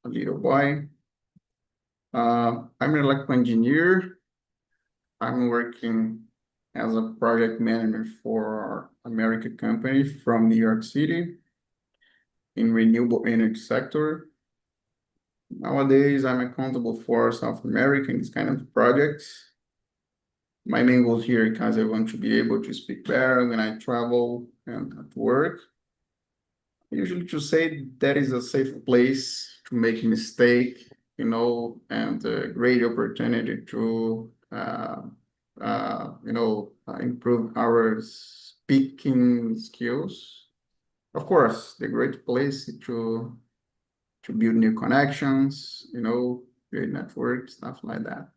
a little boy. I'm an electrical engineer. I'm working as a project manager for American company from New York City in renewable energy sector. Nowadays, I'm accountable for South America in this kind of projects. My main goal here because I want to be able to speak better when I travel and at work. Usually to say that is a safe place to make a mistake, and a great opportunity to, improve our speaking skills. Of course, the great place to build new connections, create networks, stuff like that.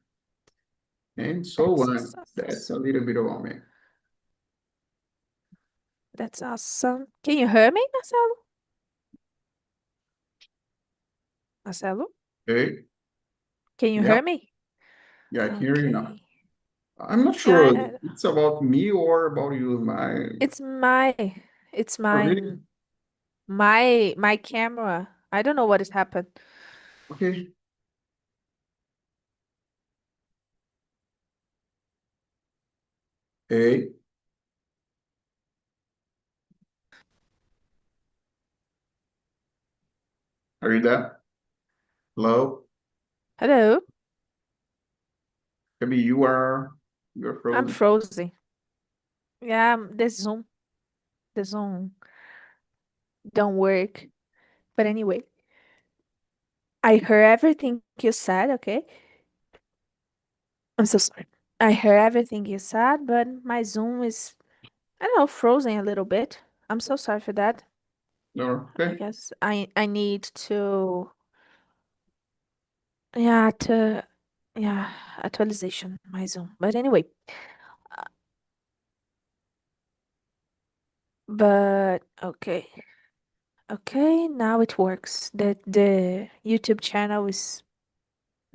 And so That's on. awesome. That's a little bit about me. That's awesome. Can you hear me, Marcelo? Marcelo? Okay. Can you Yeah, hear me? yeah, I can hear you now. Okay. I'm not Yeah, sure it's about me or about you. it's my it's Oh, really? my camera. I don't know what has happened. Okay. Hey, are you there? Hello? Hello? Maybe you're I'm frozen. frozen. Yeah, the Zoom don't work. But anyway, I heard everything you said, okay? I'm so sorry. I heard everything you said, but my Zoom is, I don't know, frozen a little bit. I'm so sorry for that. No, I okay. guess I need to, yeah, to, yeah, actualization my Zoom. But anyway, uh, but okay. Okay, now it works. The YouTube channel is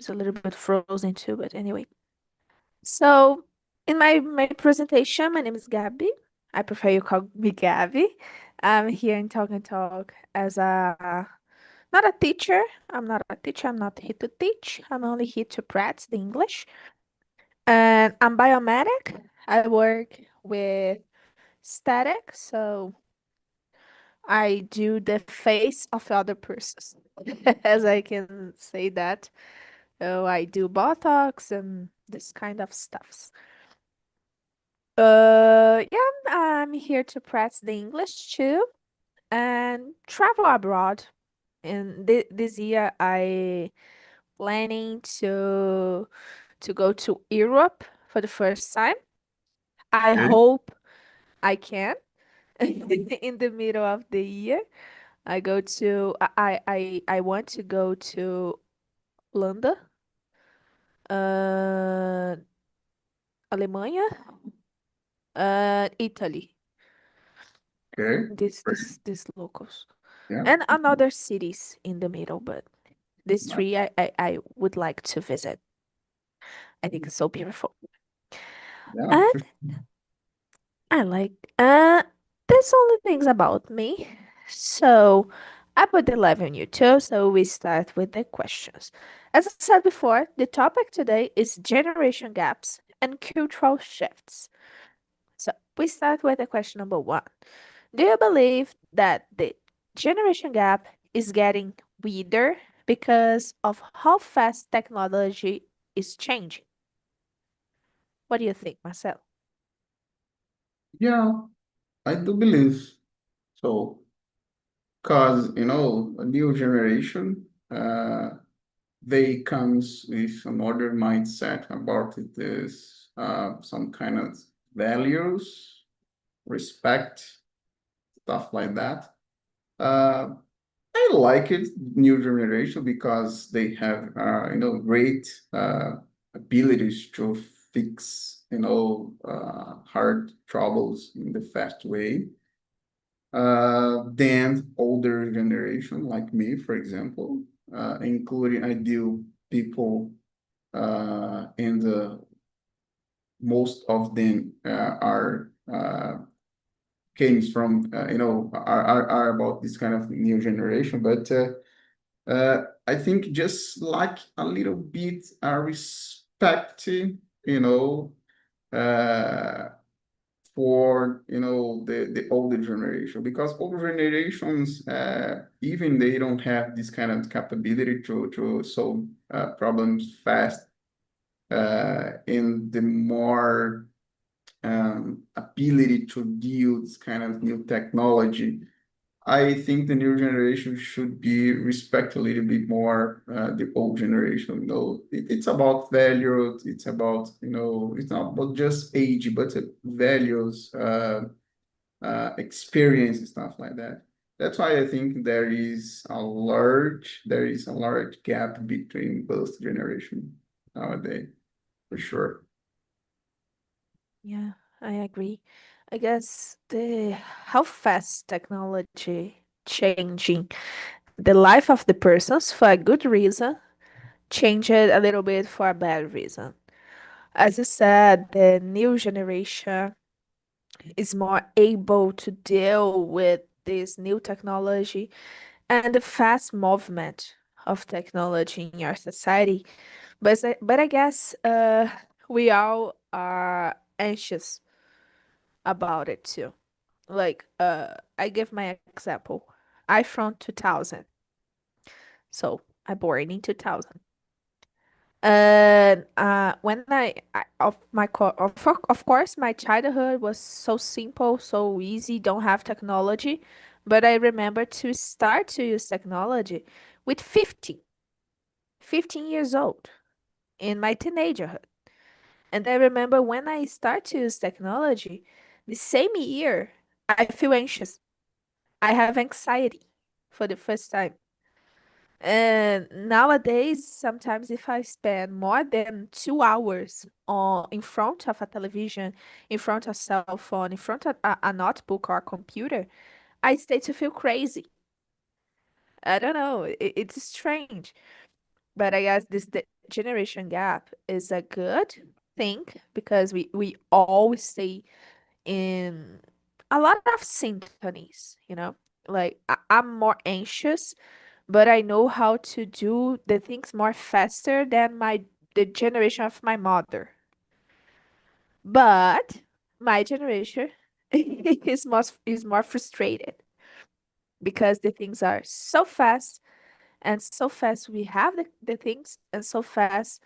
a little bit frozen too, but anyway. So in my presentation, my name is Gabby. I prefer you call me Gabby. I'm here in Talk and Talk as a not a teacher. I'm not a teacher. I'm not here to teach. I'm only here to practice the English. And I'm biomedic. I work with static, so I do the face of other persons, as I can say that. So I do Botox and this kind of stuffs. Yeah, I'm here to practice the English too and travel abroad. And this year, I planning to go to Europe for the first time. I Okay. hope I can in the middle of the year. I want to go to London, uh, Alemanha, Italy. Okay. These locals. Yeah. And another cities in the middle, but these three I would like to visit. I think it's so beautiful. Yeah. And I like there's only things about me. So I put the live on YouTube, so we start with the questions. As I said before, the topic today is generation gaps and cultural shifts. So we start with the question number one. Do you believe that the generation gap is getting wider because of how fast technology is changing? What do you think, Marcel? Yeah, I do believe so. Because, a new generation, they comes with another mindset about this, some kind of values, respect, stuff like that. Uh, I like it, new generation, because they have, great abilities to fix, hard troubles in the fast way. Than older generation like me, for example, including ideal people, and most of them are came from, are about this kind of new generation, but I think just like a little bit respect, uh, for the older generation, because older generations, even they don't have this kind of capability to solve problems fast, in the more ability to deal with this kind of new technology. I think the new generation should be respect a little bit more the old generation. It's about values. It's about, it's not about just age, but values, experience, stuff like that. That's why I think there is a large gap between both generations nowadays, for sure. Yeah, I agree. I guess the how fast technology changing the life of the persons for a good reason, change it a little bit for a bad reason. As you said, the new generation is more able to deal with this new technology and the fast movement of technology in our society. But I guess we all are anxious about it too. Like I give my example. iPhone 2000. So I born in 2000. And when I of my of course my childhood was so simple, so easy, don't have technology, but I remember to start to use technology with 15 years old in my teenagerhood. And I remember when I start to use technology, the same year I feel anxious. I have anxiety for the first time. And nowadays, sometimes if I spend more than 2 hours on in front of a television, in front of cell phone, in front of a notebook or computer, I start to feel crazy. I don't know. It's strange, but I guess this the generation gap is a good thing because we all stay in a lot of synchronies, you know? Like I'm more anxious, but I know how to do the things more faster than the generation of my mother. But my generation is more frustrated because the things are so fast and so fast we have the things and so fast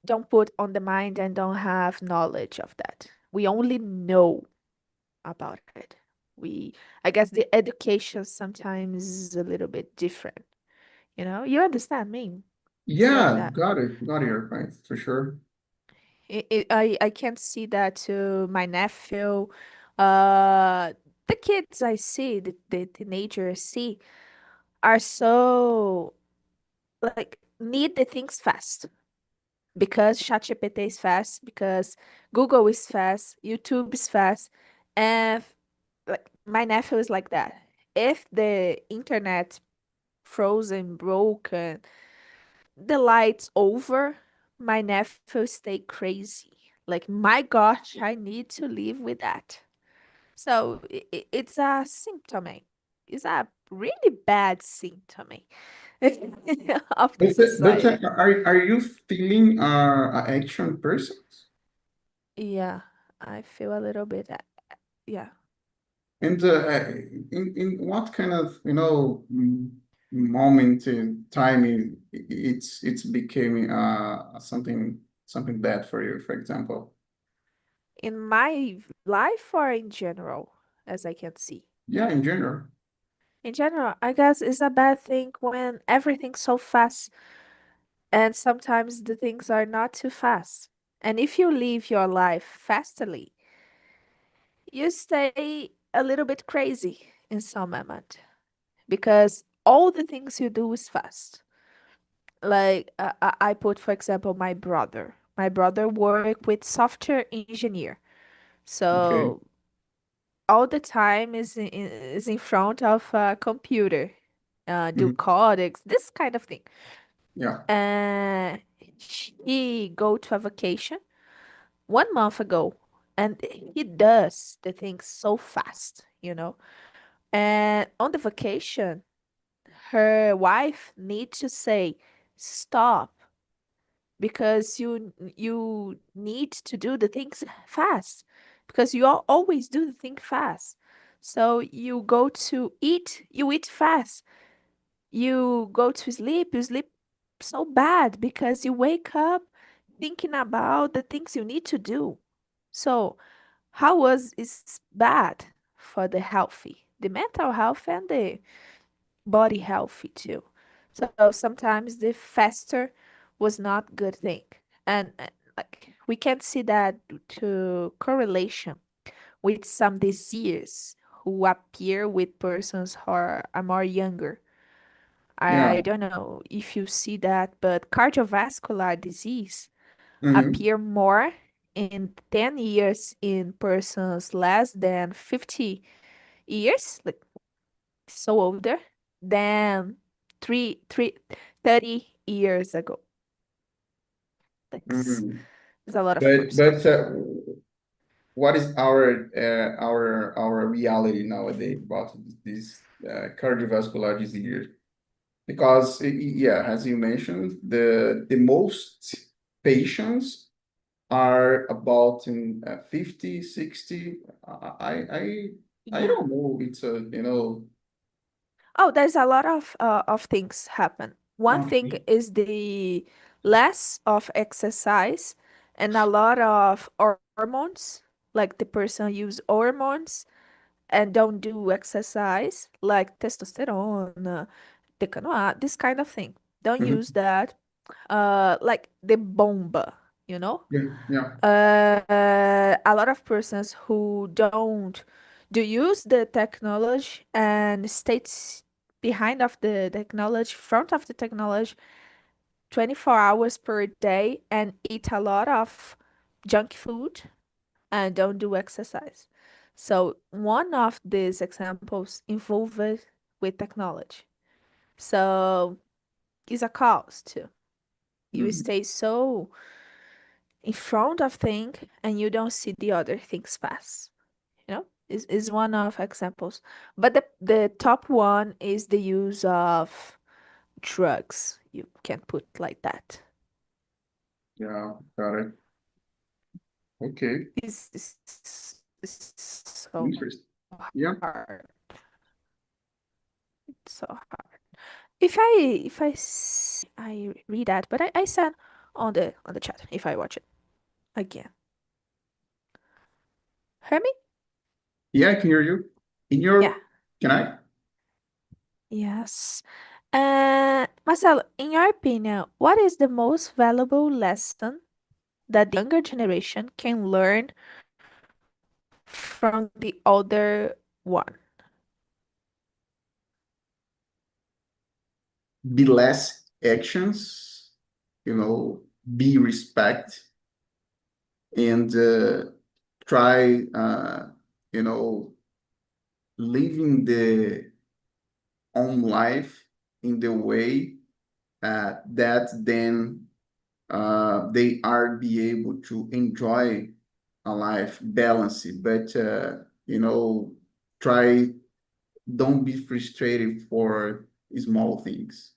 don't put on the mind and don't have knowledge of that. We only know about it. We I guess the education sometimes is a little bit different. You understand me? It's like Yeah, that. got it, your point, for sure. I can see that to my nephew. Uh, the kids I see, the teenagers see, are so like need the things fast because ChatGPT is fast, because Google is fast, YouTube is fast, and like my nephew is like that. If the internet frozen, broken, the lights over, my nephew stay crazy. Like, my gosh, I need to live with that. So it's a symptom. It's a really bad symptom of the But society. are you feeling an action person? Yeah, I feel a little bit. Yeah. And in what kind of moment in time it's becoming something bad for you, for example? In my life or in general, as I can see. Yeah, in general. In general, I guess it's a bad thing when everything's so fast and sometimes the things are not too fast. And if you live your life fastly, you stay a little bit crazy in some moment because all the things you do is fast. Like I put, for example, my brother. My brother work with software engineer. Okay. So all the time is in front of a computer, do Mhm. codecs, this kind of thing. Yeah. And he go to a vacation 1 month ago, and he does the things so fast. And on the vacation, her wife need to say, stop, because you need to do the things fast, because you always do the thing fast. So you go to eat, you eat fast. You go to sleep, you sleep so bad because you wake up thinking about the things you need to do. So how was is bad for the healthy, the mental health and the body healthy too. So sometimes the faster was not good thing. And like we can see that to correlation with some disease who appear with persons who are more younger. Yeah. I don't know if you see that, but cardiovascular disease Mm-hmm. appear more in 10 years in persons less than 50 years, like so older, than three 30 years ago. Like Mm-hmm. it's a lot of But persons. what is our reality nowadays about this cardiovascular disease? Because yeah, as you mentioned, the most patients are about in 50, 60. I Yeah. don't know. It's a, Oh, there's a lot of things happen. One thing okay. is the less of exercise and a lot of hormones, like the person use hormones and don't do exercise, like testosterone, decanoate, this kind of thing. Don't use Mhm. that. Like the bomba, you know? Yeah, yeah. A lot of persons who don't do use the technology and stays behind of the technology, front of the technology, 24 hours per day and eat a lot of junk food and don't do exercise. So one of these examples involved with technology. So is a cause too. You Mhm. stay so in front of thing and you don't see the other things pass. You know, is one of examples. But the top one is the use of drugs. You can put like that. Yeah, got it. Okay, Is so interesting. Yeah, hard. It's so hard. If I read that, but I said on the chat if I watch it again. Hear me? yeah, I can hear you. In Yeah. your, can I? Yes. Marcelo, in your opinion, what is the most valuable lesson that the younger generation can learn from the older one? Be less actions, be respect and try, you know, living the own life in the way that then they are be able to enjoy a life balance it, but try don't be frustrated for small things.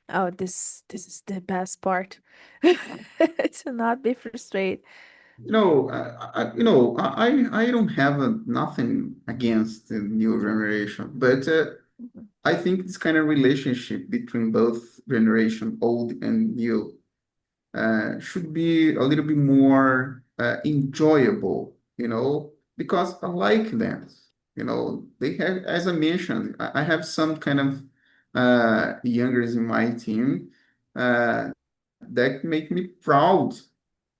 Oh, this is the best part. To not be frustrated. I don't have nothing against the new generation, but Mhm. I think this kind of relationship between both generation, old and new, should be a little bit more enjoyable, because I like them. They have, as I mentioned, I have some kind of youngers in my team uh, that make me proud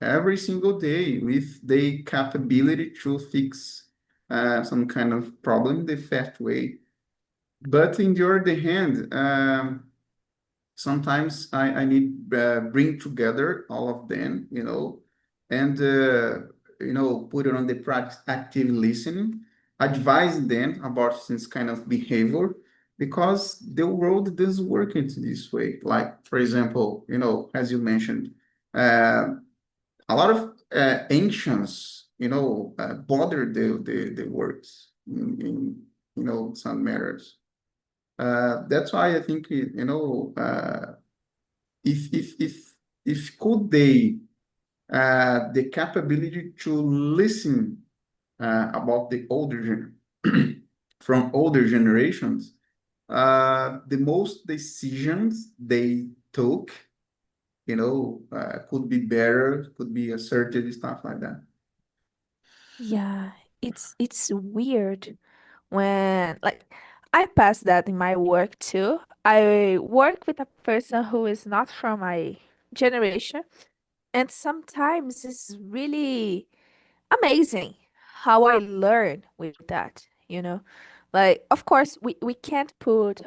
every single day with the capability to fix some kind of problem the fast way. But in the other hand, sometimes I need bring together all of them, and put it on the practice active listening, advise them about this kind of behavior because the world does work into this way. Like for example, as you mentioned, uh, a lot of ancients, bother the works in some matters. That's why I think, if could they the capability to listen about the from older generations, the most decisions they took, could be better, could be asserted, stuff like that. Yeah, it's weird when like I pass that in my work too. I work with a person who is not from my generation, and sometimes it's really amazing how I learn with that, you know? Like, of course, we can't put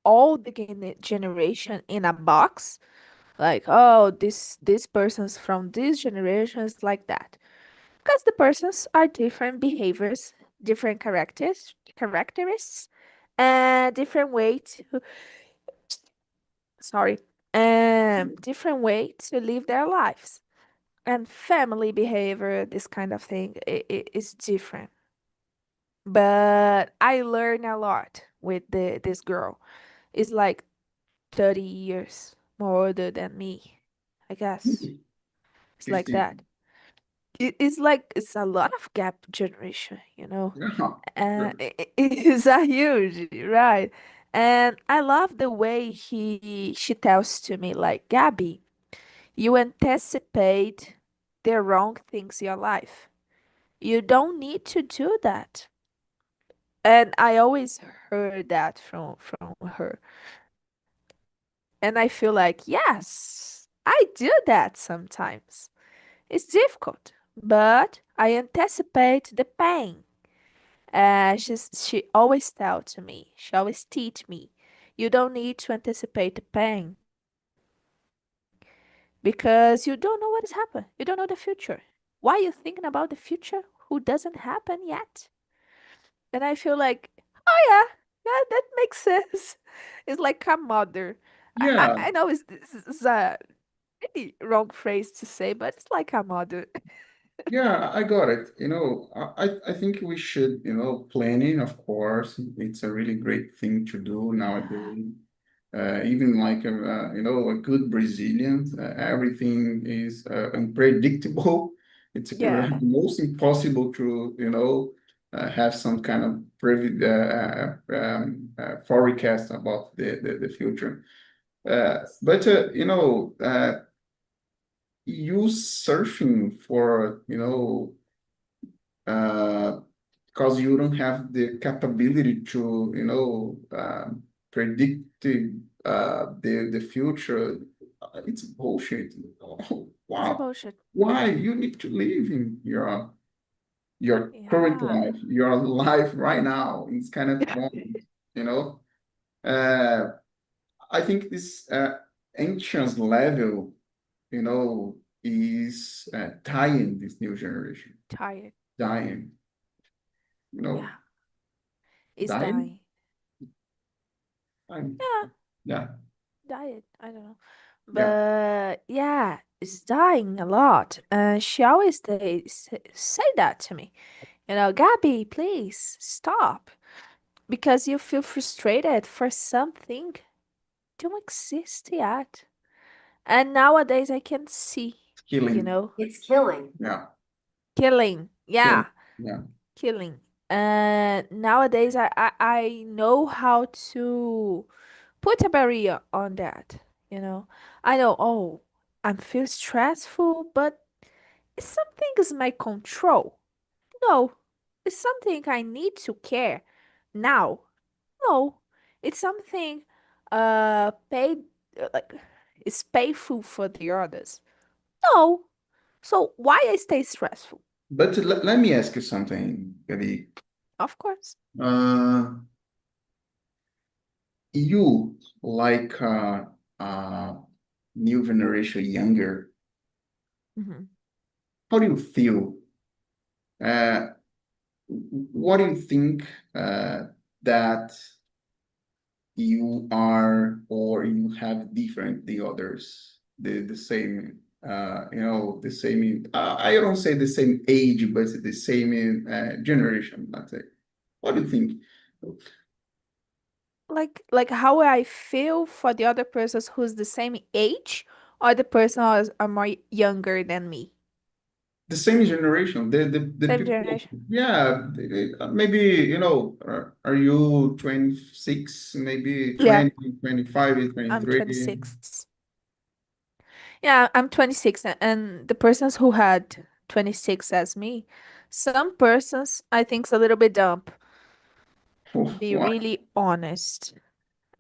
all the generation in a box. Like, oh, this person's from this generation is like that. Because the persons are different behaviors, different characteristics, and different way to, sorry, and different way to live their lives. And family behavior, this kind of thing, is different. But I learn a lot with this girl. It's like 30 years more older than me, I guess. It's like 50. that. It's like it's a lot of gap generation, you know. Yeah. It is a huge, right? And I love the way she tells to me like, Gabby, you anticipate the wrong things in your life. You don't need to do that. And I always heard that from her. And I feel like, yes, I do that sometimes. It's difficult, but I anticipate the pain. She always tell to me, she always teach me, you don't need to anticipate the pain because you don't know what has happened. You don't know the future. Why are you thinking about the future who doesn't happen yet? And I feel like, oh yeah, yeah, that makes sense. It's like a mother. Yeah, I know this is a really wrong phrase to say, but it's like a mother. yeah, I got it. I think we should, planning, of course, it's a really great thing to do Yeah. nowadays. Even like a good Brazilian, everything is unpredictable. It's Yeah. almost impossible to, have some kind of forecast about the future. But you surfing for, uh, because you don't have the capability to, predict the future. It's bullshit. Oh, It's a wow. bullshit. Why? You need to live in your current Yeah. life, your life right now. It's kind of moment, you know. Uh, I think this ancient level, is dying this new generation. Tired. Dying, you know, Yeah. It's dying. dying. I'm, Yeah. yeah, Diet. I don't know. yeah. But yeah, it's dying a lot. And she always say that to me. You know, Gabby, please stop. Because you feel frustrated for something don't exist yet. And nowadays I can see, you Killing. know, it's killing. Yeah, Killing. killing. Yeah, Yeah. killing. And nowadays I know how to put a barrier on that, you know. I know, oh, I feel stressful, but it's something is my control. No, it's something I need to care now. No, it's something paid like it's painful for the others. No, so why I stay stressful? But let me ask you something, Gabi. Of course. Uh, you like new generation younger. Hmm. How do you feel? Uh, what do you think that you are or you have different the others the same the same I don't say the same age but the same generation, let's say. What do you think? like how I feel for the other persons who's the same age or the person who are more younger than me. The same generation, the Same people, generation. yeah, maybe, are you 26, maybe Yeah, 20, 25, I'm 23? 26. Yeah, I'm 26 and the persons who had 26 as me, some persons I think is a little bit dumb, be Why? really honest.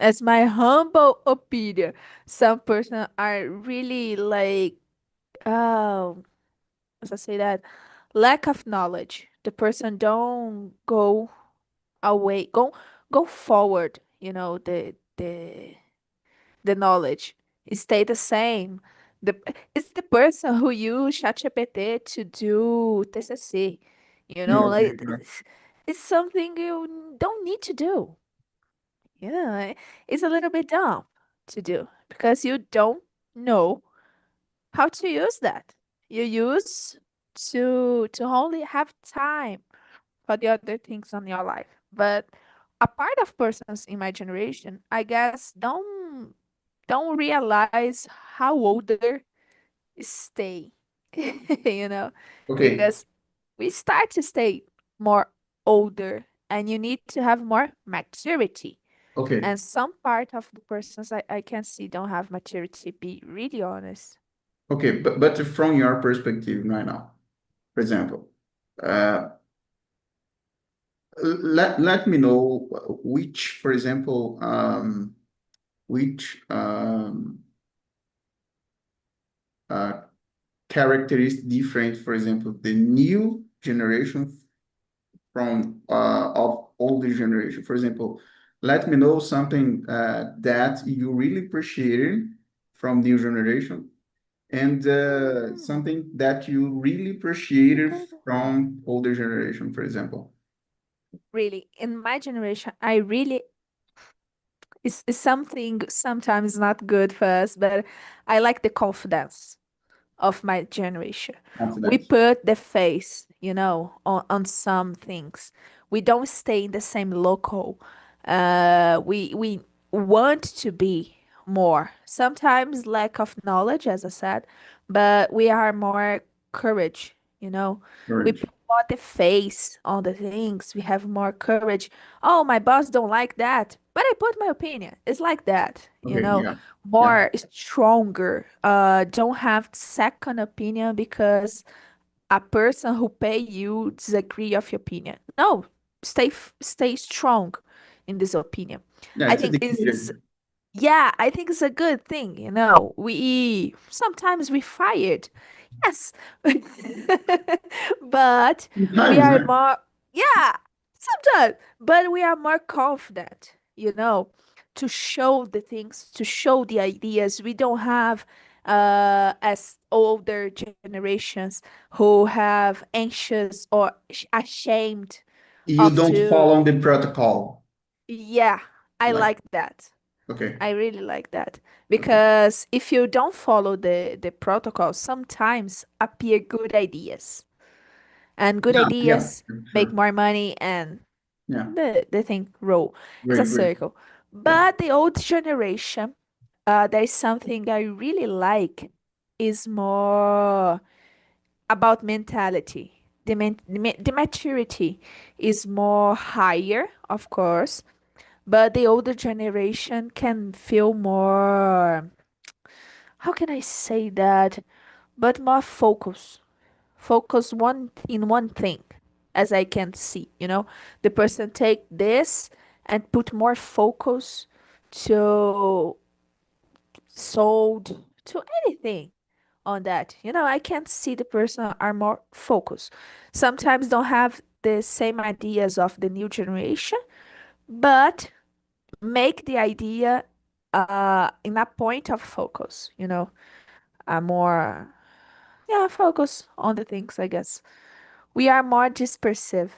As my humble opinion, some person are really like, oh, as I say that, lack of knowledge. The person don't go away, go forward, the knowledge. It stay the same. The it's the person who use ChatGPT to do TCC, Okay, like it's something you don't need to do. It's a little bit dumb to do because you don't know how to use that. You use to only have time for the other things on your life. But a part of persons in my generation, I guess, don't realize how older stay, you know, okay, because we start to stay more older and you need to have more maturity. okay, And some part of the persons I can see don't have maturity, be really honest. okay. But from your perspective right now, for example, uh, let me know which, for example, which uh, character is different, for example, the new generation from of older generation. For example, let me know something that you really appreciated from new generation and Mm, something that you really appreciated from older generation, for example. really, in my generation, I really it's something sometimes not good for us, but I like the confidence of my generation. We Confidence. put the face, on some things. We don't stay in the same local. We want to be more. Sometimes lack of knowledge, as I said, but we are more courage, We Courage. put more the face on the things. We have more courage. Oh, my boss don't like that, but I put my opinion. It's like that, Okay, yeah, yeah, more stronger. Don't have second opinion because a person who pay you disagree of your opinion. No, stay strong in this opinion. yeah. I It's think educated. yeah, I think it's a good thing, We sometimes we fired. Yes. But we Sometimes, are right? more, yeah, sometimes, but we are more confident, to show the things, to show the ideas. We don't have as older generations who have anxious or ashamed You of don't to, follow the protocol. yeah, I Like, like that. okay, I really like that okay. because if you don't follow the protocol, sometimes appear good ideas, and good Yeah, yeah, ideas make sure. more money, and Yeah, the thing roll. It's a great, great. circle. Yeah. But the old generation, there's something I really like is more about mentality. The maturity is more higher, of course, but the older generation can feel more, how can I say that? But more focus. Focus one thing, as I can see, The person take this and put more focus to sold to anything on that. I can see the person are more focused. Sometimes don't have the same ideas of the new generation, but make the idea in a point of focus, a more, yeah, focus on the things, I guess. We are more dispersive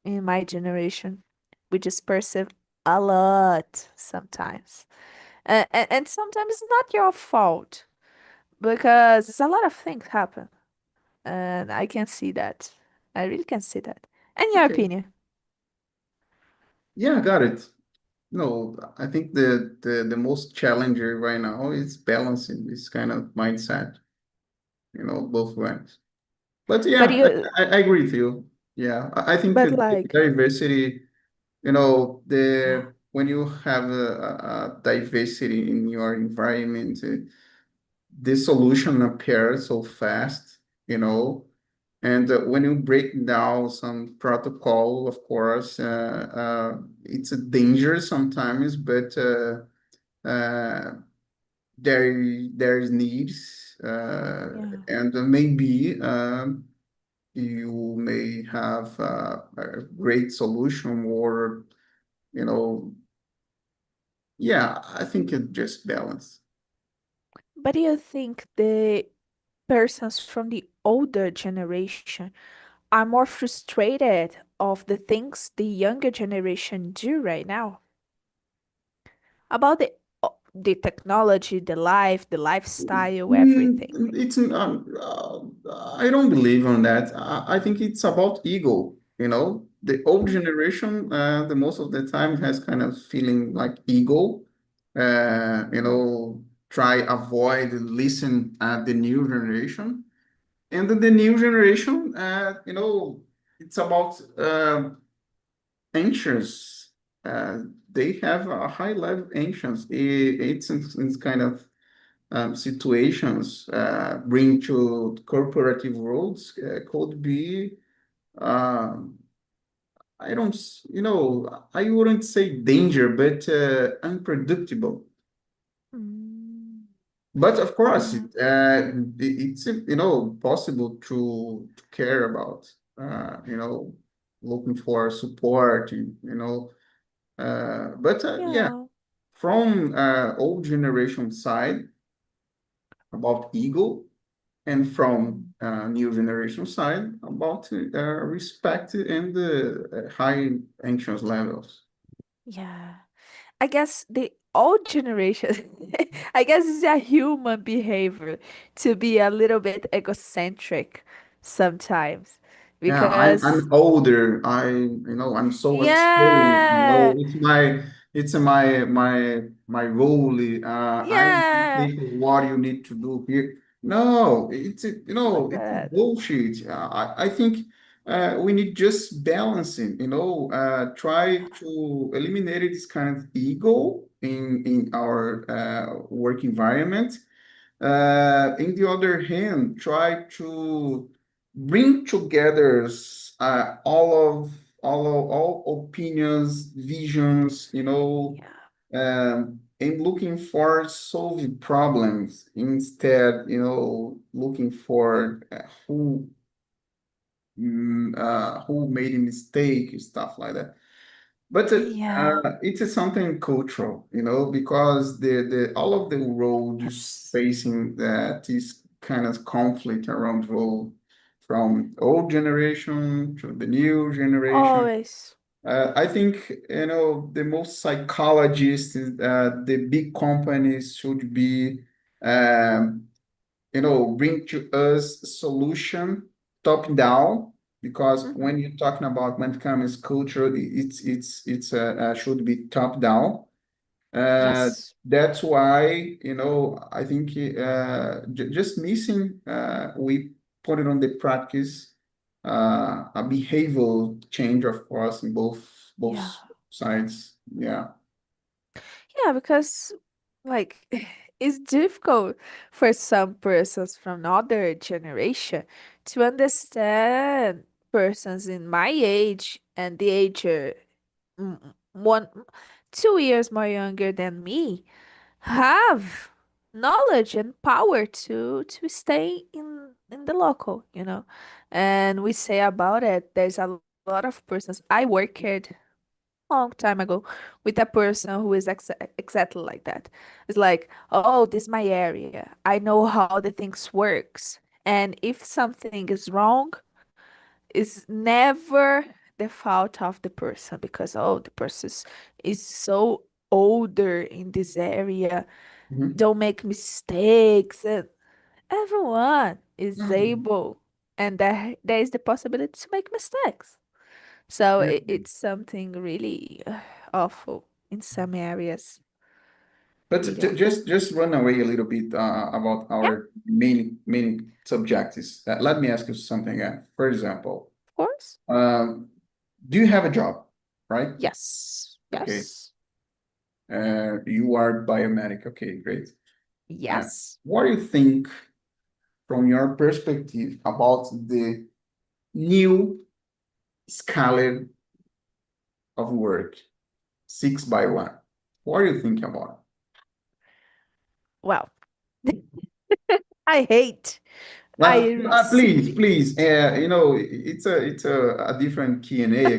in my generation. We dispersive a lot sometimes. And sometimes it's not your fault because a lot of things happen. And I can see that. I really can see that. In your Okay. opinion? Yeah, got it. No, I think the most challenging right now is balancing this kind of mindset, both ways. But But yeah, you, I agree with you. Yeah, I think but like, diversity, yeah, the when you have a diversity in your environment, the solution appears so fast, you know, and when you break down some protocol, of course, it's a danger sometimes, but uh, there's needs, yeah. and maybe you may have a great solution, or you know, yeah, I think it just balance. But do you think the persons from the older generation are more frustrated of the things the younger generation do right now? About the technology, the life, the lifestyle, everything. It's I don't believe on that. I think it's about ego. The old Mm, generation, the most of the time has kind of feeling like ego. mm, Try avoid listen the new generation, and the new generation, it's about anxious. They have a high level anxious. It's kind of situations bring to corporative roles could be um, I don't I wouldn't say danger, but unpredictable. mm. But of course Yeah. it's possible to care about looking for support, but yeah, Yeah. from old generation side about ego, and from Mm. new generation side about respect and high anxious levels. Yeah. I guess the old generation, I guess it's a human behavior to be a little bit egocentric sometimes. Yeah, Because, I'm older. I'm so experienced. yeah, It's my role. I yeah, think what you need to do here. No, like it's that. bullshit. I think we need just balancing. Try to eliminate this kind of ego in our work environment. In the other hand, try to bring together all opinions, visions, Yeah. and looking for solving problems instead, looking for who made a mistake, stuff like that. But Yeah. it is something cultural, because the all of the roads Yes. facing that is kind of conflict around road, from old generation to the new generation. Always. I think the most psychologists, the big companies should be um, bring to us solution top down, because Hmm. when you're talking about when it comes culture, it's should be top down. Uh, Yes. that's why I think just missing we put it on the practice a behavioral change, of course, in both Yeah. sides. Yeah. Yeah, because like it's difficult for some persons from another generation to understand persons in my age and the age one 2 years more younger than me have knowledge and power to stay in the local, and we say about it, there's a lot of persons. I worked long time ago with a person who is exactly like that. It's like, oh, this is my area. I know how the things works. And if something is wrong, it's never the fault of the person because, oh, the person is so older in this area, Mhm. don't make mistakes. And everyone is Mhm. able, and there is the possibility to make mistakes. So Yeah. it's something really awful. in some areas. But We don't. just run away a little bit about Yeah, our main subjectives. Let me ask you something again. For example, of course. um, do you have a job, right? Yes. Okay. Yes. You are biomedic. Okay, great. Yes. What do you think from your perspective about the new scale of work, 6 by 1? What do you think about Well, I hate. it? I Please, simply please, hate. it's a different Q&A,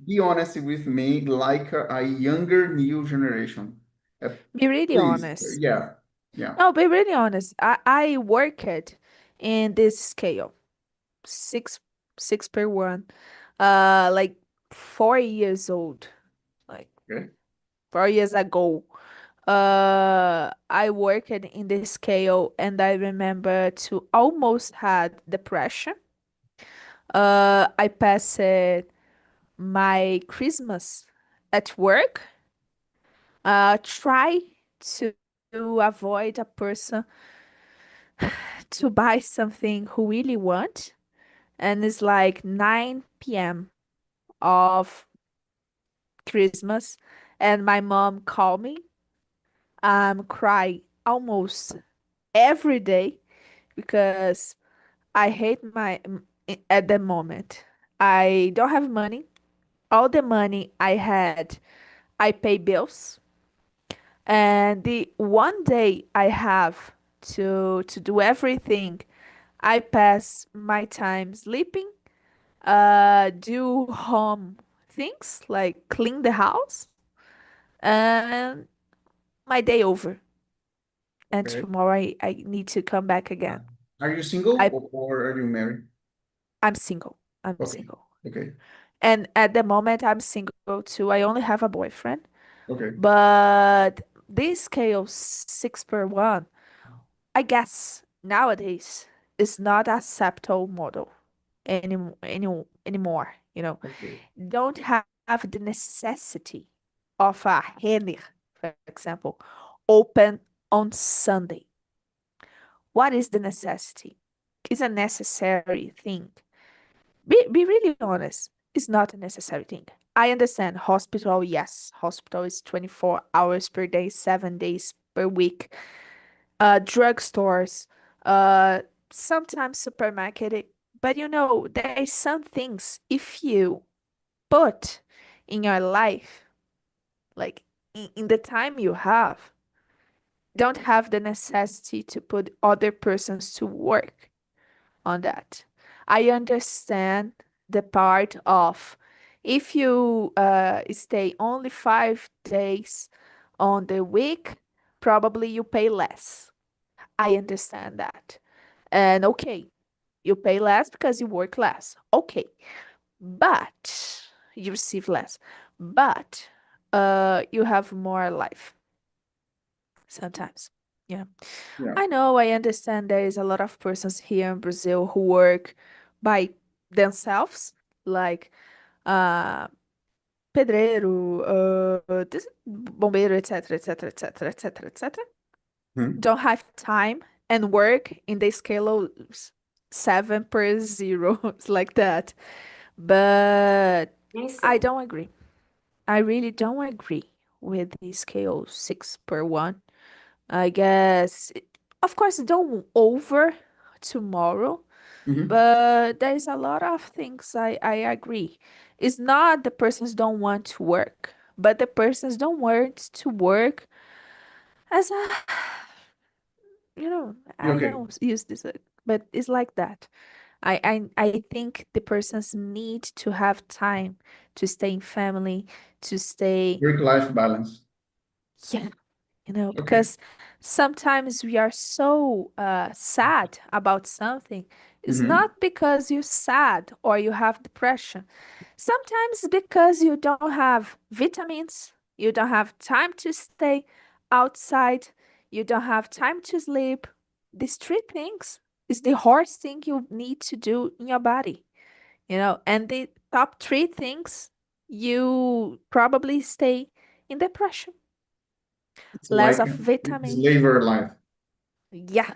be honest with me, like a younger new generation. Uh, Be really please, honest. yeah, yeah, No, be really honest. I worked in this scale, six six per one, like 4 years old, like okay, 4 years ago. I worked in this scale, and I remember to almost had depression. I passed my Christmas at work. Try to avoid a person to buy something who really want, and it's like 9 p.m. of Christmas, and my mom called me. I'm crying almost every day because I hate at the moment. I don't have money. All the money I had, I pay bills. And the one day I have to do everything, I pass my time sleeping, do home things like clean the house, and my day over. And okay. tomorrow I need to come back again. Are you single I or are you married? I'm single. I'm Okay, single. okay, And at the moment I'm single too. I only have a boyfriend. okay, But this scale 6 per 1, I guess nowadays is not acceptable model anymore. okay. Don't have the necessity of a Renner, for example, open on Sunday. What is the necessity? Is a necessary thing. Be really honest. It's not a necessary thing. I understand hospital, yes, hospital is 24 hours per day, 7 days per week. Drugstores, uh, sometimes supermarket. But there is some things if you put in your life, like in the time you have, don't have the necessity to put other persons to work on that. I understand the part of if you stay only 5 days on the week, probably you pay less. I understand that. And okay, you pay less because you work less. Okay, but you receive less. But you have more life sometimes. Yeah. Yeah. I know, I understand there is a lot of persons here in Brazil who work by themselves, like uh pedreiro, bombeiro, etc., etc., etc., etc., etc. Hmm. Don't have time and work in the scale of 7 per 0. It's like that. But I don't agree. I really don't agree with the scale 6 per 1. I guess, of course, don't over tomorrow, Hmm. but there's a lot of things I agree. It's not the persons don't want to work, but the persons don't want to work as a, I Okay. don't use this, but it's like that. I think the persons need to have time to stay in family, to stay. Work-life balance. Yeah, Okay. because sometimes we are so sad about something. It's Hmm. not because you're sad or you have depression. Sometimes because you don't have vitamins, you don't have time to stay outside, you don't have time to sleep. These three things is the hardest thing you need to do in your body, and the top three things. you probably stay in depression, It's less like of a vitamin. slaver life. Yeah,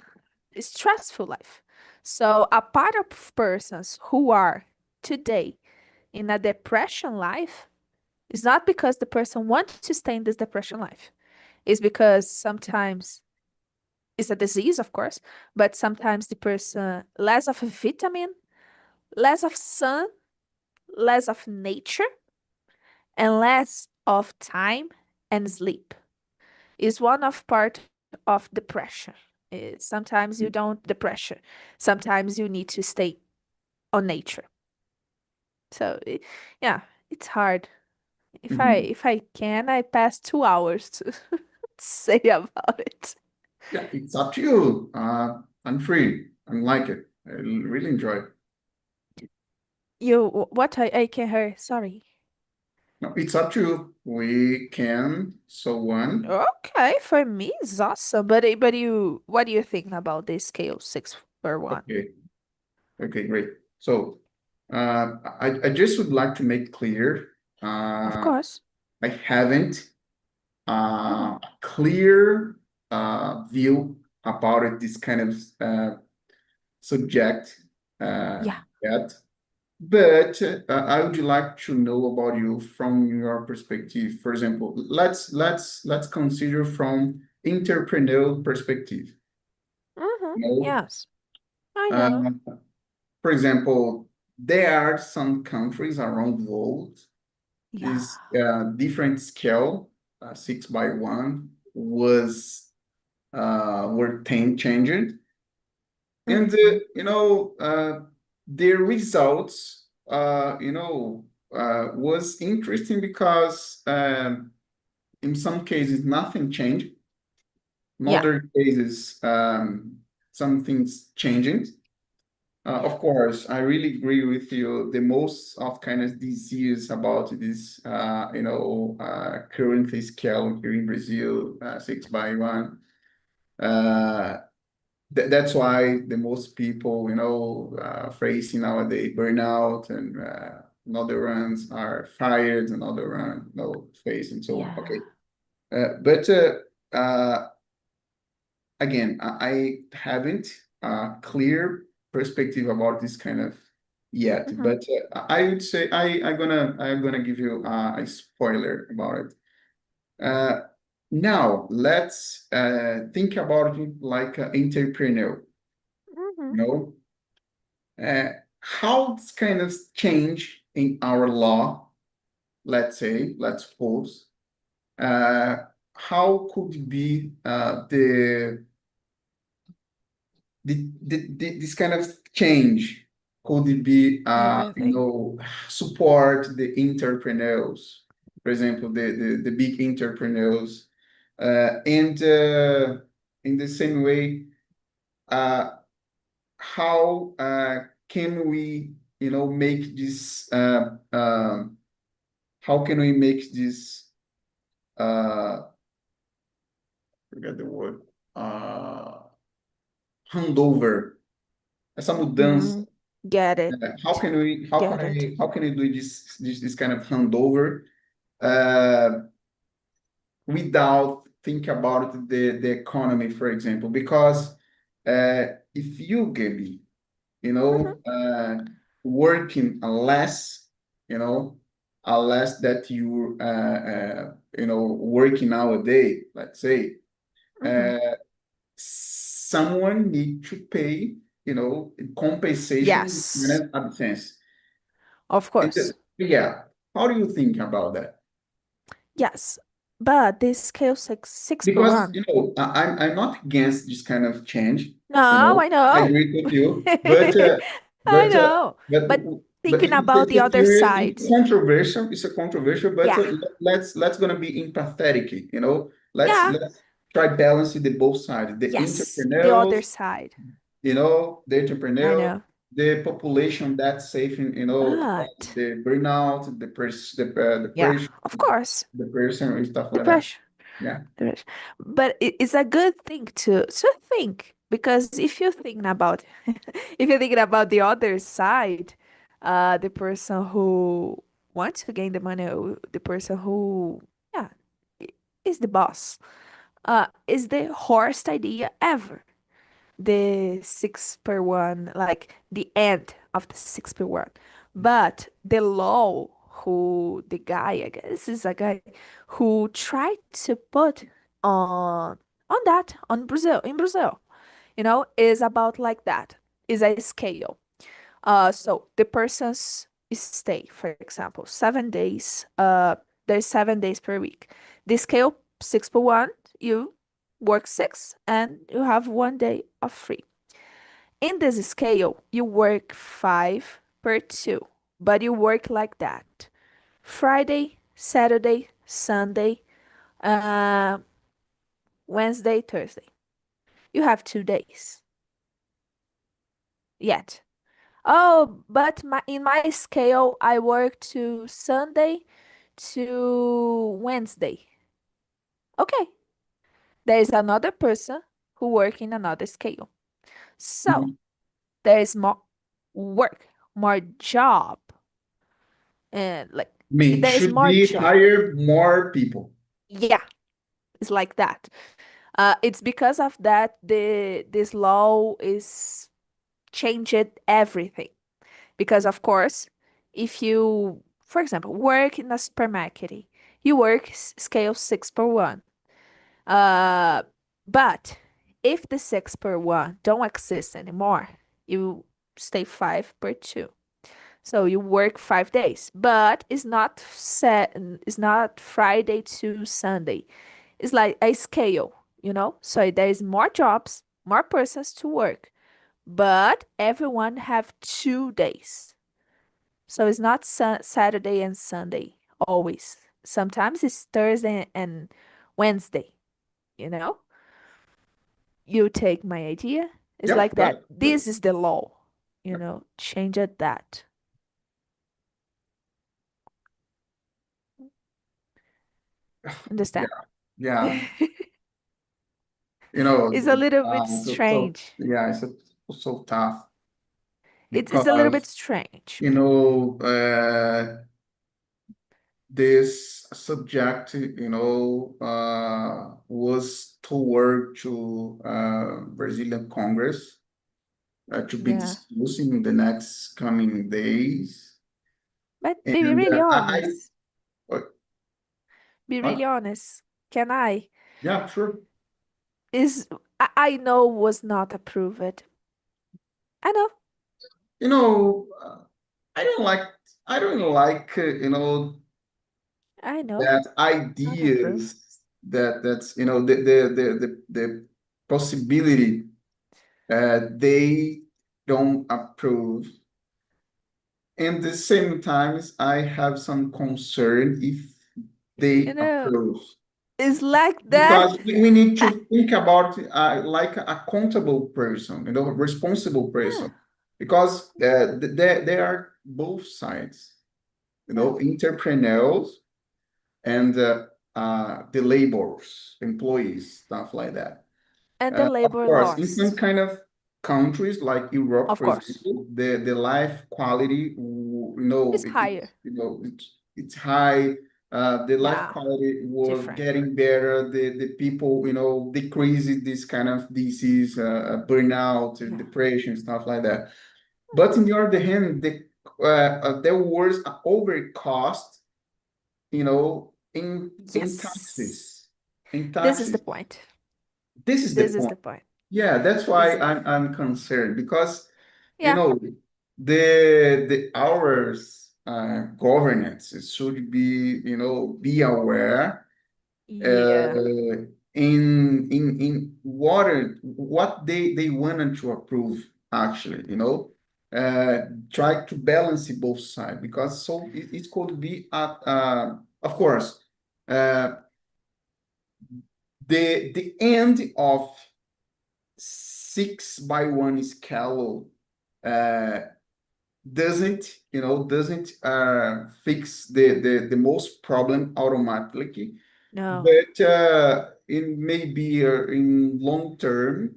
stressful life. So a part of persons who are today in a depression life is not because the person wants to stay in this depression life. It's because sometimes it's a disease, of course, but sometimes the person less of a vitamin, less of sun, less of nature, and less of time and sleep is one of part of depression. Sometimes you don't depression. Sometimes you need to stay on nature. So yeah, it's hard. Mhm. If I can, I pass 2 hours to say about it. Yeah, it's up to you. I'm free. I like it. I really enjoy it. What I can hear, sorry. No, it's up to you. We can, so one. Okay, for me it's awesome. But what do you think about this scale 6 for 1? Okay, okay, great. So, I just would like to make clear, Of uh, course. I haven't Hmm. a clear view about it, this kind of subject Yeah. yet. But I would like to know about you from your perspective. For example, let's consider from entrepreneurial perspective. Hmm. You know, Yes. I know. uh, for example, there are some countries around the world Yeah. is different scale. 6 by 1 was were 10 changed, and Hmm. the results was interesting because in some cases nothing changed, in Yeah. other cases some things changing. Yeah. Of course, I really agree with you. The most of kind of disease about this currently scale here in Brazil, 6 by 1. uh, that's why the most people, facing nowadays burnout, and another ones are fired, another one, facing. So, Yeah. okay. But again, I haven't a clear perspective about this kind of yet, Hmm. but I would say I'm gonna give you a spoiler about it. Uh, Now let's think about it like an entrepreneur. Hmm. You know, how this kind of change in our law, let's suppose, uh, how could be this kind of change could it be Everything. support the entrepreneurs, for example, the big entrepreneurs, and in the same way, uh, how can we make this how can we make this forget the word, uh, handover, essa mudança. Hmm. Get it. How can we Get it. how can we do this kind of handover uh, without think about the economy, for example? Because if you, Gaby, Hmm. working a less, a less that working nowadays, let's say, Hmm. uh, someone need to pay, compensation Yes. and absence. Of course. Yeah, how do you think about that? Yes. But this scale six for Because one. I'm not against this kind of change. No, I I know. agree with you, but I but uh, know. but But but thinking about the other side. it's controversial. It's a controversial, but Yeah. let's gonna be empathetic. Yeah. Let's try balancing the both sides. The Yes. The other entrepreneurs, side. the I entrepreneur, know. the population that's safe in, about But the burnout, the yeah, person, of course. the person and stuff like that. Depression. Yeah. Depression. But it's a good thing to think because if you think about if you're thinking about the other side, the person who want to gain the money, or the person who, yeah, i- is the boss, is the worst idea ever. The 6 per 1, like the end of the 6 per 1. But the law, who the guy, I guess is a guy who tried to put on that on Brazil in Brazil, is about like that. Is a scale. So the person's stay, for example, 7 days. There's 7 days per week. The scale 6 per 1, you work six and you have 1 day of free. In this scale, you work 5 per 2, but you work like that. Friday, Saturday, Sunday, uh, Wednesday, Thursday. You have 2 days yet. Oh, but in my scale, I work to Sunday to Wednesday. Okay, there is another person who work in another scale. So Mhm. there is more work, more job, and like I mean, there is should more be job. hire more people. Yeah, it's like that. It's because of that this law is changed everything. Because of course, if you, for example, work in a supermarket, you work scale 6 per 1. Uh, but if the 6 per 1 don't exist anymore, you stay 5 per 2. So you work 5 days, but it's not set. It's not Friday to Sunday. It's like a scale. So there is more jobs, more persons to work, but everyone have 2 days. So it's not Saturday and Sunday always. Sometimes it's Thursday and Wednesday, you know? You take my idea. It's Yep, like yep, that. yep, This is the law, yep. change it that. Yeah, Understand? yeah. You know, It's a little bit strange. yeah, it's so tough It's a little bit because strange. you know this subject was toward to Brazilian Congress to be Yeah. discussed in the next coming days, But be and really I honest. what, Be really what? honest. Can I? Yeah, sure. Is I know was not approved. I know. You know, I don't like I don't like I know. that Not approved. ideas that's the possibility they don't approve. And the same times, I have some concern if You they know, approve. it's like that. Because we need to think about like a accountable person, responsible Yeah. person. Because they are both sides, Yeah. entrepreneurs and the laborers, employees, stuff like that. And the Of labor course, in some lost. kind of countries like Europe, Of for course. example, the life quality, It's higher. it's high. The life Yeah. quality was Different. getting better. The people, decreases this kind of disease, burnout, Yeah. depression, stuff like that. But in the other hand, there was an over cost, in Yes. taxes. In This is the taxes. point. This is the This is point. the point. Yeah, that's why Is I'm concerned because you yeah. know the ours governance should be aware Yeah. uh, in what they wanted to approve actually, try to balance both sides because so it could be of course uh, the end of 6 by 1 scale uh, doesn't fix the most problem automatically, No. but in maybe in long term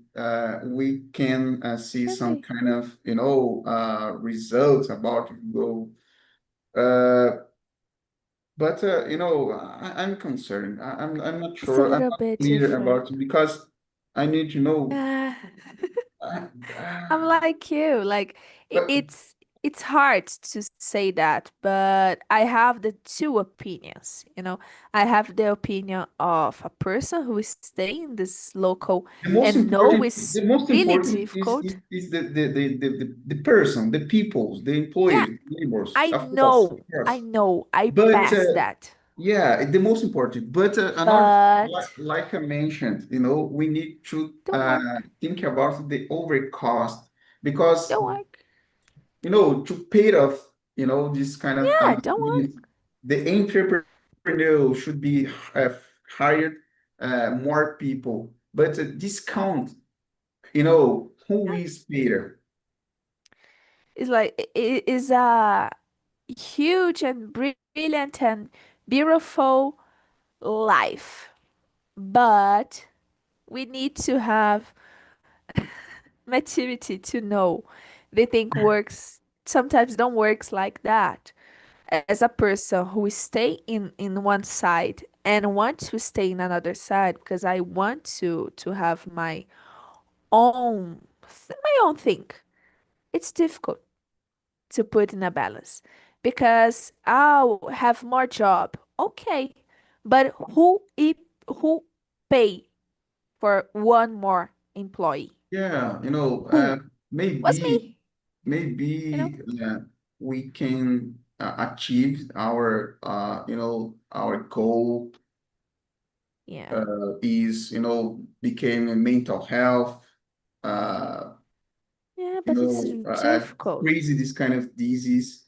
we can see Can some be. kind of results about go. But I'm concerned. I'm not It's a sure. I'm little not bit clear different. about it because I need to know. Ah. Uh, I'm uh, like you. Like but it's hard to say that, but I have the two opinions, you know. I have the opinion of a person who is staying in this local and know it's the most really important is difficult. the person, the people, the Yeah, employees, neighbors, of I course. know, I But passed that. yeah, the most important. But another, But like I mentioned, we need to don't work. think about the overcost because Don't work. to pay off, this kind of Yeah, don't things, work. the entrepreneur should be hired more people, but discount, who Yeah. is Peter? It's like it is a huge and brilliant and beautiful life. But we need to have maturity to know they think works sometimes don't works like that. As a person who stay in one side and want to stay in another side because I want to have my own thing. It's difficult to put in a balance because I'll have more job. Okay, but who pay for one more employee? Yeah, Who? Was maybe me, you know? maybe we can achieve our goal Yeah. is became a mental health, uh, Yeah, but it's difficult. crazy this kind of disease.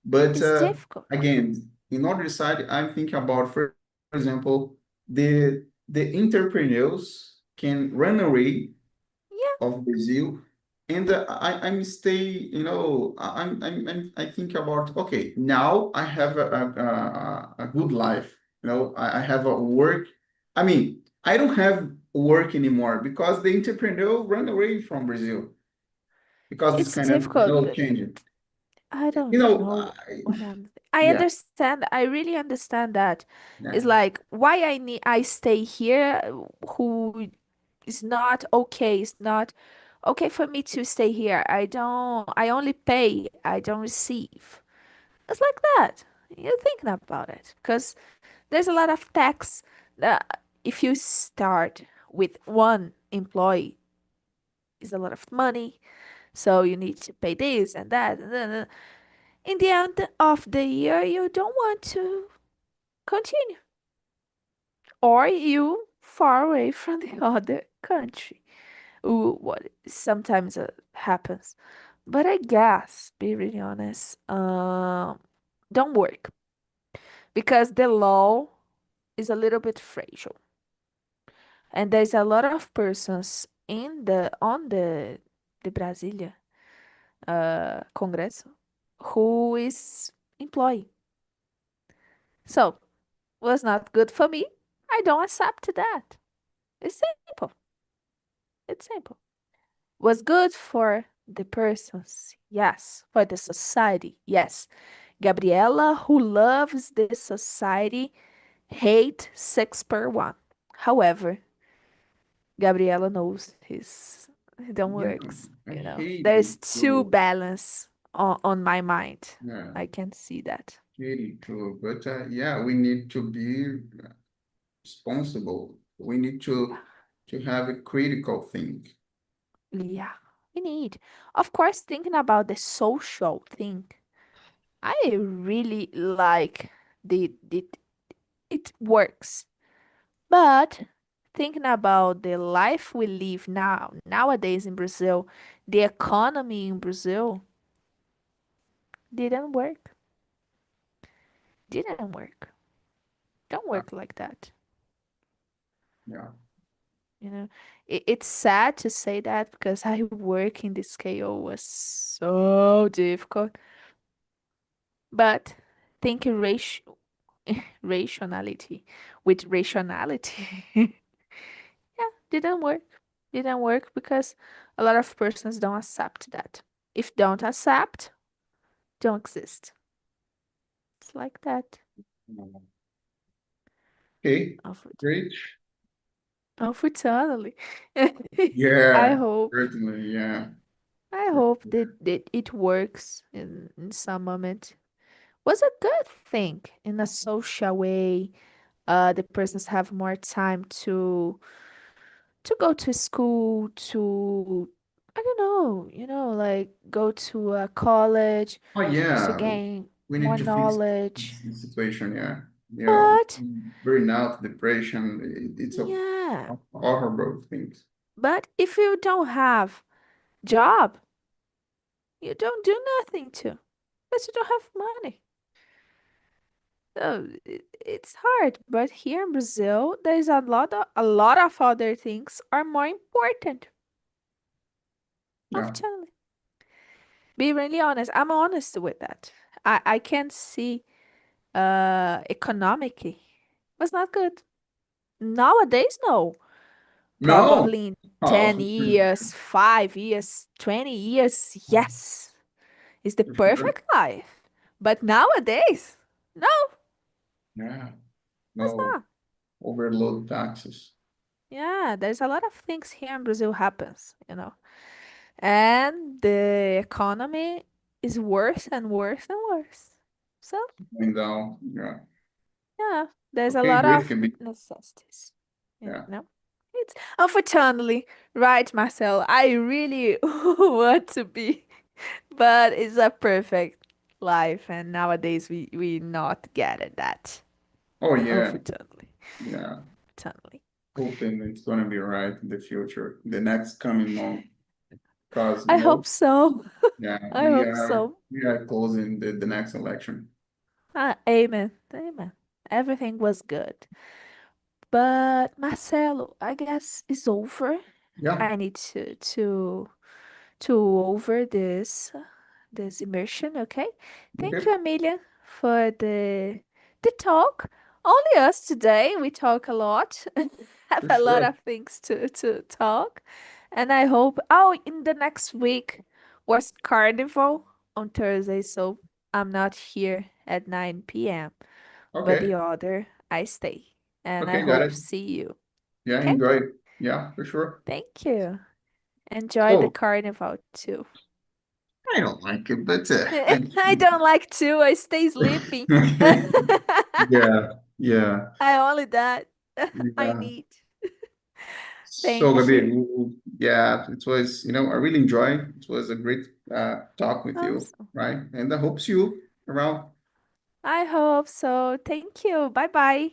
But It's difficult. again, in other side, I'm thinking about, for example, the entrepreneurs can run away Yeah, of Brazil. And I'm stay, I think about, okay, now I have a good life. I have a work. I mean, I don't have work anymore because the entrepreneur run away from Brazil because it's it's kind of, difficult, but changing. I You don't know, know what I yeah, understand. I really understand that. It's yeah, like why I stay here who is not okay. It's not okay for me to stay here. I only pay, I don't receive. It's like that. You're thinking about it because there's a lot of tax if you start with one employee, it's a lot of money. So you need to pay this and that. And in the end of the year, you don't want to continue, or you far away from the other country. Ooh, what sometimes happens. But I guess, be really honest, don't work because the law is a little bit fragile, and there's a lot of persons in the Brasilia Congress who is employee. So was not good for me. I don't accept that. It's simple. It's simple. Was good for the persons. Yes. For the society. Yes. Gabriela, who loves the society, hate 6 per 1. However, Gabriela knows it don't yeah, works. I You know, hate there's it two too. balance on my mind. Yeah, I can see that. hate it too. But yeah, we need to be responsible. We need Yeah. to have a critical thing. Yeah, we need. Of course, thinking about the social thing, I really like the it works. But thinking about the life we live nowadays in Brazil, the economy in Brazil didn't work. Didn't work. Don't Uh, work like that. yeah, You know, it's sad to say that because I work in the scale was so difficult. But thinking rationality with rationality. Yeah, didn't work. Didn't work because a lot of persons don't accept that. If don't accept, don't exist. It's like that. Okay, Unfortunately. great. Unfortunately. I Yeah, hope. certainly, yeah. I hope that it works in some moment. Was a good thing in a social way. The persons have more time to go to school, to I don't know, like go to a college Oh, to yeah, gain we need more to fix knowledge. this situation, yeah. Yeah, But burnout, depression, it's a yeah, horrible thing. but if you don't have job, you don't do nothing to because you don't have money. So it's hard, but here in Brazil, there's a lot of other things are more important. Yeah. Unfortunately, be really honest. I'm honest with that. I can't see economically was not good. Nowadays, no. No? Probably in Oh, 10 for sure. years, 5 years, 20 years, yes. It's the For sure. perfect life. But nowadays, no, Yeah. it's No, not. overload taxes. Yeah, there's a lot of things here in Brazil happens. And the economy is worse and worse and worse. So, Going down. Yeah. yeah, there's a Okay, lot great, of can be. necessities. You Yeah. know, it's unfortunately right, Marcel. I really want to be, but it's a perfect life, and nowadays we not get it that. Oh, yeah. Unfortunately, Yeah. unfortunately. Hoping it's gonna be right in the future, the next coming month. Because, I hope so. yeah, I we hope are so. we are closing the next election. Amen. Amen. Everything was good. But Marcelo, I guess it's over. Yeah. I need to over this immersion, okay? Thank Okay. you, Amelia, for the talk. Only us today. We talk a lot. Have For a lot sure. of things to talk. And I hope oh in the next week was Carnival on Thursday, so I'm not here at 9 p.m. But the Okay. other I stay. And I Okay, got hope it. see you. Yeah, Okay? enjoy. Yeah, for sure. Thank you. Enjoy the So carnival too. I don't like it, but thank I you. don't like to. I stay sleeping. Yeah, yeah, I only that I yeah. need. So, Thank Gabi, you. yeah, it was, I really enjoy. It was a great talk with you, Awesome. right? And I hope see you around. I hope so. Thank you. Bye bye.